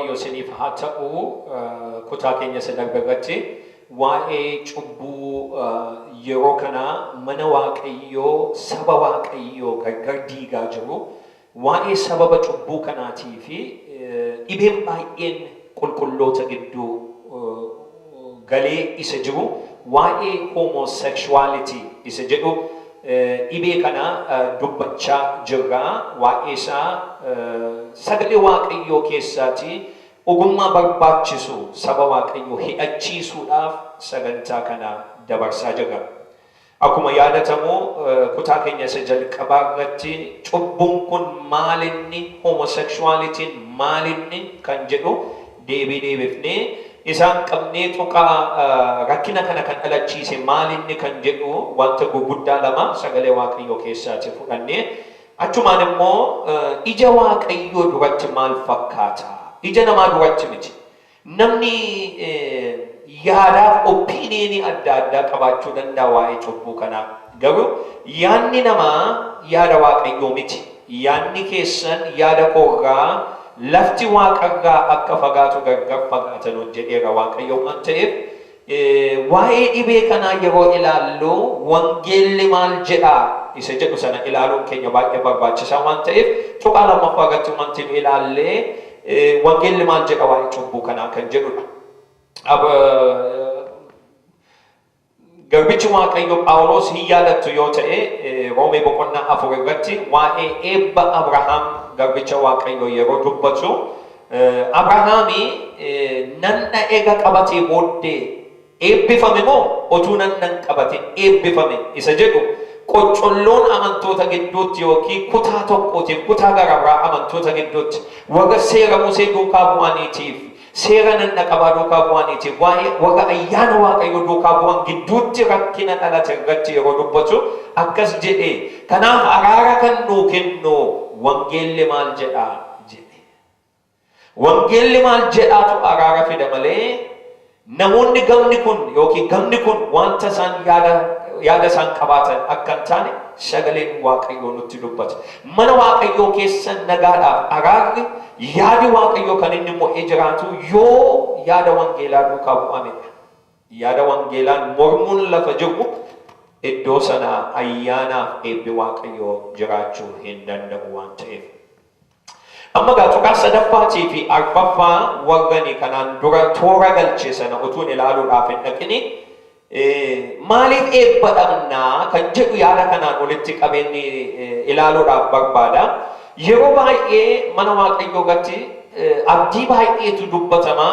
waaqayyo siniif haa ta'u kutaa keenya sadargagatti waa'ee cubbuu yeroo kana mana waaqayyoo saba waaqayyoo gargar diigaa jiru waa'ee sababa cubbuu kanaatii fi dhibeen baay'een qulqulloota gidduu galee isa jiru waa'ee homosexuality isa jedhu dhibee kana dubbachaa jirra waa'ee isaa sagalee waaqayyoo keessaati ogummaa barbaachisu saba waaqayyoo hidhachiisuudhaaf sagantaa kana dabarsaa jirra. Akkuma yaadatamu kutaa keenya isa jalqabaa irratti cubbuun kun maalinni homosexualitiin maalinni kan jedhu deebifnee isaan qabnee tuqaa rakkina kana kan dhalachiise maalinni kan jedhu wanta gurguddaa lama sagalee waaqayyoo keessaati fudhannee achumaan immoo ija waaqayyoo duratti maal fakkaata ija namaa duratti miti namni yaadaaf opiniinii adda addaa qabaachuu danda'a waa'ee cubbuu kanaa garuu yaadni namaa yaada waaqayyoo miti yaadni keessan yaada koorraa lafti waaqarraa akka fagaatu gargar fagaatan jedheera waaqayyo waan ta'eef waa'ee dhibee kanaa yeroo ilaallu wangeelli maal jedha isa jedhu sana ilaaluun keenya baay'ee barbaachisaa waan ta'eef tuqaa lammaffaa irratti wanti nu ilaallee wangeelli maal jedha waa'ee cubbuu kanaa kan jedhudha. Garbichi waaqayyo Phaawulos hin yaadattu yoo ta'e Roomee boqonnaa 4 irratti waa'ee eebba Abrahaam garbicha waaqayyo yeroo dubbatu Abrahaami nanna eega qabatee booddee eebbifame moo otuu nanna qabatin eebbifame isa jedhu qoccolloon amantoota gidduutti yookiin kutaa tokkootiif kutaa garaagaraa amantoota gidduutti warra seera Musee duukaa bu'aniitiif seera nanna qabaa duukaa bu'aniitiif warra ayyaana waaqayyo duukaa bu'an gidduutti rakkina dhalate irratti yeroo dubbatu akkas jedhee kanaaf araara kan nuu kennu wangeelli maal jedhaa jedhe wangeelli maal jedhaatu araara fida malee namoonni gamni kun yookiin gamni kun wanta isaan yaada isaan qabaatan akka hin taane sagaleen waaqayyoo nutti dubbata mana waaqayyoo keessa nagaadhaaf araarri yaadi waaqayyoo kan inni mo'ee jiraatu yoo yaada wangeelaa duukaa bu'amedha yaada wangeelaan mormuun lafa jiru iddoo sana ayyaanaaf eebbi waaqayyoo jiraachuu hin danda'u waan ta'eef amma tuqaa sadaffaatii fi arfaffaa warrani kanaan dura toora galche sana utuun ilaaluudhaaf hin dhaqini maaliif eebba dhabnaa kan jedhu yaada kanaan walitti qabeenyi ilaaluudhaaf barbaada yeroo baay'ee mana waaqayyoo irratti abdii baay'eetu dubbatama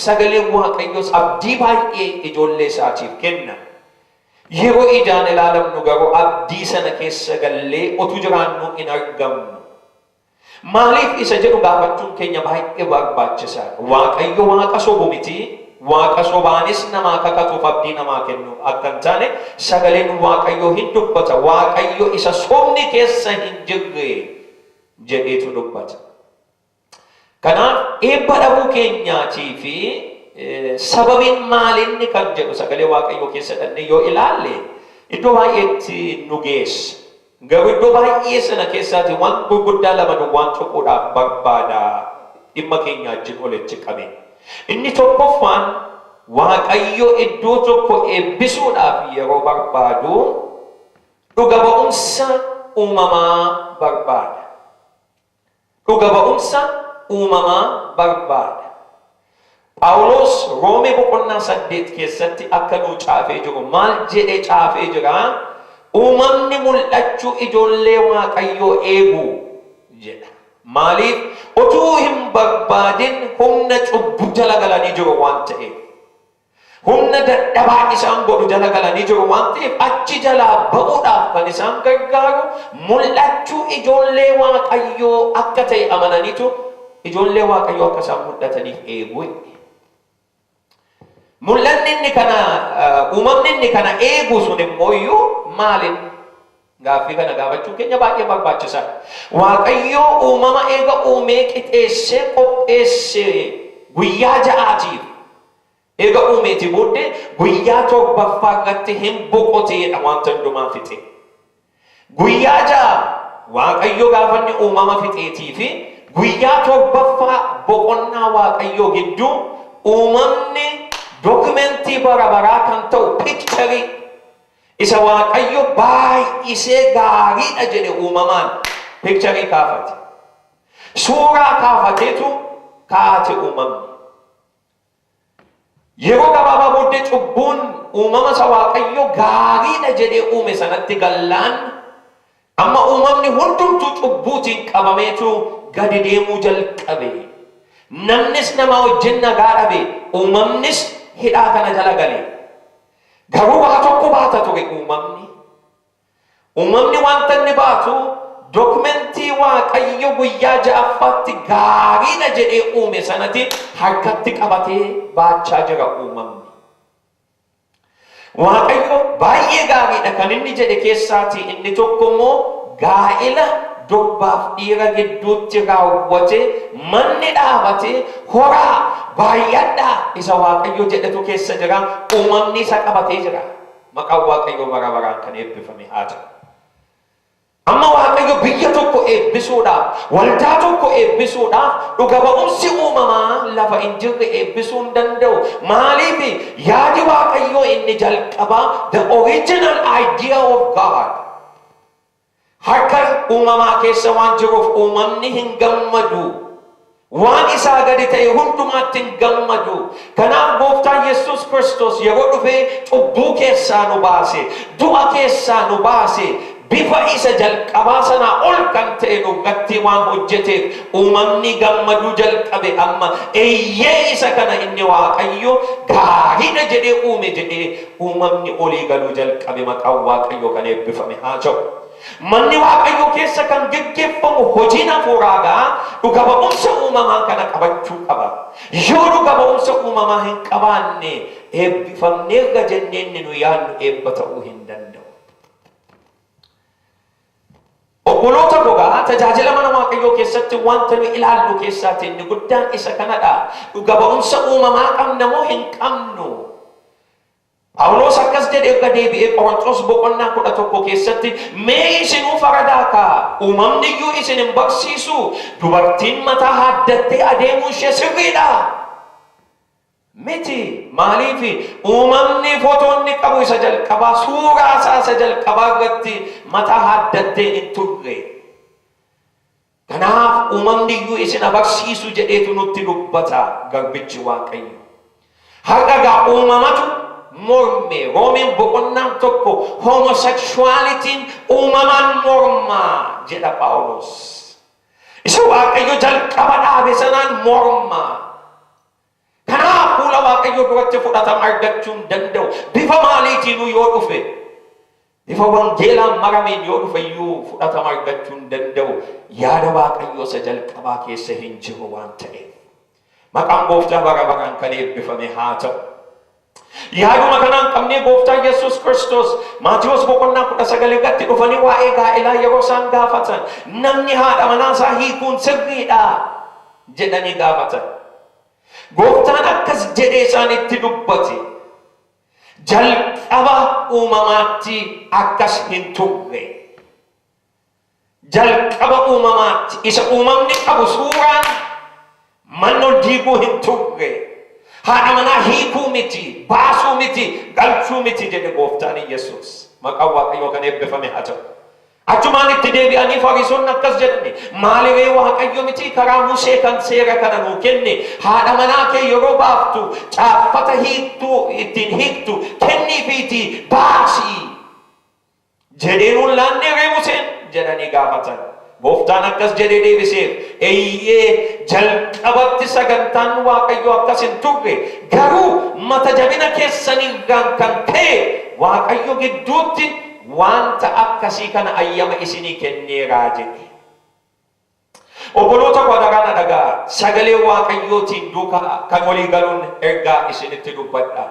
sagaleen waaqayyoos abdii baay'ee ijoollee isaatiif kenna yeroo ijaan ilaalamnu garuu abdii sana keessa gallee otu jiraannu hin argamnu maaliif isa jedhu gaafachuun keenya baay'ee barbaachisaadha waaqayyo waaqa sobu miti waaqa sobaanis namaa kakatuuf abdii namaa kennu akka hin taane sagaleen waaqayyoo hin dubbata waaqayyo isa sobni keessa hin jirre jedheetu dubbata kanaaf eebba dhabuu keenyaatii fi sababiin maalinni kan jedhu sagalee waaqayyoo keessa dhannee yoo ilaalle iddoo baay'eetti nu geessa garuu iddoo baay'ee sana keessaati waan gurguddaa lama waan tuquudhaaf barbaada dhimma keenya wajjin walitti qabe inni tokkoffaan waaqayyo iddoo tokko eebbisuudhaaf yeroo barbaadu dhuga ba'umsa uumamaa barbaada dhuga ba'umsa uumamaa barbaada Phaawulos Roomee boqonnaa 8 keessatti akka nuu caafee jiru maal jedhee caafee jira uumamni mul'achuu ijoollee waaqayyoo eegu jedha maaliif utuu hin barbaadin humna cubbuu jala galanii jiru waan ta'eef humna dadhabaa isaan godhu jala galanii jiru waan ta'eef achi jalaa ba'uudhaaf kan isaan gargaaru mul'achuu ijoollee waaqayyoo akka ta'e amananiitu ijoollee waaqayyoo akka isaan mul'ataniif eegu mul'anni inni kana uumamni inni kana eegu sun immoo iyyuu maalin gaaffii kana gaafachuu keenya baay'ee barbaachisaadha waaqayyoo uumama eega uumee qixeessee qopheessee guyyaa ja'aatiif eega uumeeti booddee guyyaa torbaffaa irratti hin boqoteedha wanta hundumaa fixe guyyaa ja'a waaqayyo gaafanni uumama fixeetii fi guyyaa torbaffaa boqonnaa waaqayyoo gidduu uumamni dokumentii bara baraa kan ta'u pikcharii isa waaqayyo baay'isee gaariidha jedhe uumamaan pikcharii kaafate. Suuraa kaafateetu kaate uumamni. Yeroo gabaabaa booddee cubbuun uumama isa waaqayyo gaariidha jedhee uume sanatti gallaan amma uumamni hundumtuu cubbuutiin qabameetu gadi deemuu jalqabe. Namnis nama wajjin nagaa dhabe, uumamnis hidhaa kana jala gale. Garuu waa tokko baata ture uumamni. Uumamni wanta inni baatu dokumentii waaqayyo guyyaa ja'affaatti gaariidha jedhee uume sanatti harkatti qabatee baachaa jira uumamni. Waaqayyo baay'ee gaariidha kan inni jedhe keessaati inni tokko immoo gaa'ela durbaaf dhiira gidduutti raawwate manni dhaabate horaa baay'adhaa isa waaqayyo jedhetu keessa jira. Uumamni isa qabatee jira. Maqaan waaqayyo bara baraan kan eebbifame haa ta'u. Amma waaqayyo biyya tokko eebbisuudhaaf, waldaa tokko eebbisuudhaaf dhuga ba'umsi uumamaa lafa hin jirre eebbisuu hin danda'u. Maaliif yaadi waaqayyoo inni jalqabaa the original idea of God harka uumamaa keessa waan jiruuf uumamni hin gammadu. Waan isaa gadi ta'e hundumaatti hin gammadu. Kanaaf gooftaan Yesuus Kiristoos yeroo dhufee cubbuu keessaa nu baase, du'a keessaa nu baase, bifa isa jalqabaa sanaa ol kan ta'e nurratti waan hojjeteef uumamni gammaduu jalqabe. Amma eeyyee isa kana inni waaqayyo gaariidha jedhee uume jedhee uumamni olii galuu jalqabe. Maqaan waaqayyo kan eebbifame haa ta'u. Manni waaqayyo keessa kan geggeeffamu hojiin hafuuraagaa dhuga ba'umsa uumamaa kana qabachuu qaba. Yoo dhuga ba'umsa uumamaa hin qabaanne eebbifamneerra jennee nu yaadnu eebba ta'uu hin danda'u. Obboloota gogaa tajaajila mana waaqayyoo keessatti wanta nu ilaallu keessaati inni guddaan isa kanadha. Dhuga ba'umsa uumamaa qabna moo hin qabnu? Phaawulos akkas jedhee erga deebi'ee Qorontos boqonnaa 11 keessatti mee isinuu faradaa kaa uumamni iyyuu isin hin barsiisu dubartiin mataa haaddattee adeemuu ishee sirriidha miti. Maaliif uumamni fotoonni qabu isa jalqabaa suuraa isaa isa jalqabaa irratti mataa haaddattee hin turre. Kanaaf uumamni iyyuu isin barsiisu jedheetu nutti dubbata garbichi waaqayyo. Har'a uumamatu morme. Roomeen boqonnaan tokko homosexualitiin uumamaan mormaa jedha Phaawulos. Isa waaqayyo jalqaba dhaabe sanaan mormaa. Kanaaf fuula waaqayyo duratti fudhatama argachuu hin danda'u. Bifa maaliitiinuu yoo dhufe, bifa wangeelaan marameen yoo dhufe iyyuu fudhatama argachuu hin danda'u. Yaada waaqayyo isa jalqabaa keessa hin jiru waan ta'eef. Maqaan gooftaa bara baraan kan eebbifame haa ta'u. Yaaduma kanaan qabnee gooftaan Yesuus Kiristoos Maatiyos boqonnaa 19 irratti dhufanii waa'ee gaa'elaa yeroo isaan gaafatan namni haadha manaa isaa hiikuun sirriidha jedhanii gaafatan. Gooftaan akkas jedhee isaanitti dubbate. Jalqaba uumamaatti akkas hin turre. Jalqaba uumamaatti isa uumamni qabu suuraan manni ol diiguu hin turre. Haadha manaa hiikuu miti, baasuu miti, galchuu miti jedhe gooftaan Yesuus. Maqaan waaqayyoo kan eebbifame haa ta'u. Achumaan itti deebi'anii Fariisonni akkas jedhani maaliree waaqayyo miti karaa Musee kan seera kana nuu kenne haadha manaa kee yeroo baaftu caaffata hiiktuu ittiin hiiktu kenniifiiti baasii jedhee nuun laannee Museen jedhanii gaafatan. Gooftaan akkas jedhee deebiseef eeyyee jalqabatti sagantaan waaqayyo akkas hin turre garuu mata jabina keessaniirraan kan ka'e waaqayyo gidduutti wanta akkasii kana ayyama isinii kenneeraa jedhe. Obboloota qadaraa dhagaa sagalee waaqayyootiin duukaa kan walii galuun ergaa isinitti dubbadha.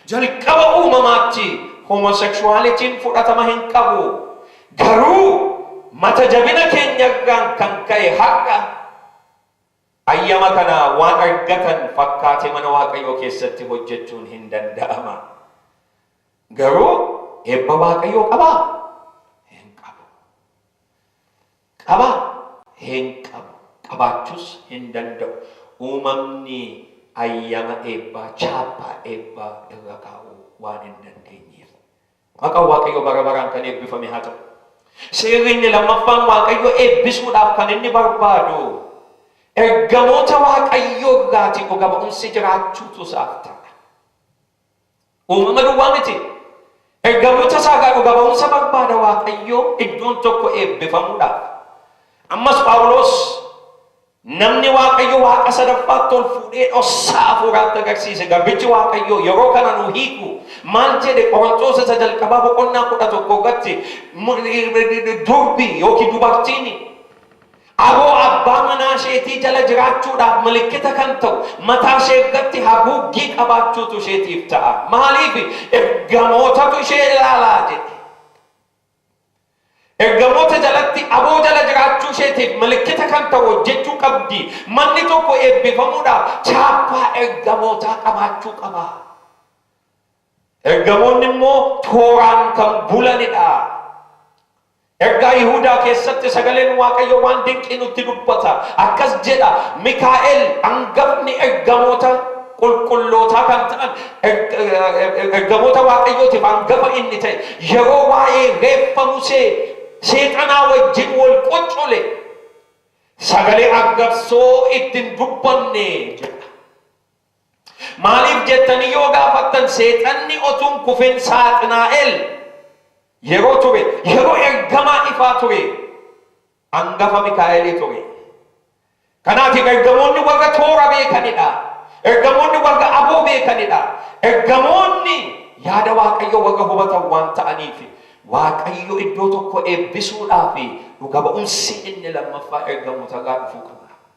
Jalqaba uumamaatti homosexualitiin fudhatama hin qabu garuu mata jabina keenyarraan kan ka'e har'a ayyama kana waan argatan fakkaate mana waaqayyoo keessatti hojjechuun hin danda'ama. Garuu eebba waaqayyoo qabaa? Hin qabu. Qabaa? Hin qabu. qabaachus hin danda'u. Uumamni ayyama eebbaa chaappaa eebbaa irra kaa'uu waan hin dandeenyeef. Maqaan Waaqayyo bara baraan kan eebbifame haa ta'u. Seerri inni lammaffaan Waaqayyo eebbisuudhaaf kan inni barbaadu ergamoota Waaqayyo irraatii dhuga ba'umsi jiraachuutu isaaf ta'a. Uumama duwwaa miti. Ergamoota isaa dhuga ba'umsa barbaada Waaqayyo iddoon tokko eebbifamuudhaaf. Ammas Phaawulos namni Waaqayyo Waaqa sadaffaatti ol fuudhee dhossaa hafuuraatti agarsiise. Garbichi Waaqayyo yeroo kana nu hiiku maal jedhe Qorontos isa jalqabaa boqonnaa 11 irratti durbi yookiin dubartiin aboo abbaa manaa isheetii jala jiraachuudhaaf mallattoo kan ta'u mataa ishee irratti haguuggii qabaachuutu isheetiif ta'a. Maaliif ergamootatu ishee ilaalaa jedhe. Ergamoota jalatti aboo jala jiraachuu isheetiif mallattoo kan ta'u hojjechuu qabdi. Manni tokko eebbifamuudhaaf chaappaa ergamootaa qabaachuu qaba. Ergamoonni immoo tooraan kan bulanidha. Ergaa Yihuudaa keessatti sagaleen Waaqayyo waan dinqii nutti dubbata. Akkas jedha Mikaa'el hangafni ergamoota qulqullootaa kan ta'an ergamoota Waaqayyootiif hangafa inni ta'e yeroo waa'ee reeffa Musee seexanaa wajjin wal qoccole sagalee argabsoo ittiin dubbanne jedha. Maaliif jettanii yoo gaafattan seexanni otuun kufin Saaxinaa'el yeroo ture yeroo ergamaa ifaa ture hangafa Mikaa'elii ture. Kanaatiif ergamoonni warra toora beekanidha. Ergamoonni warra aboo beekanidha. Ergamoonni yaada Waaqayyo warra hubatan waan ta'aniif Waaqayyo iddoo tokko eebbisuudhaaf dhuga ba'umsi inni lammaffaa ergamoota irraa dhufuu qaba.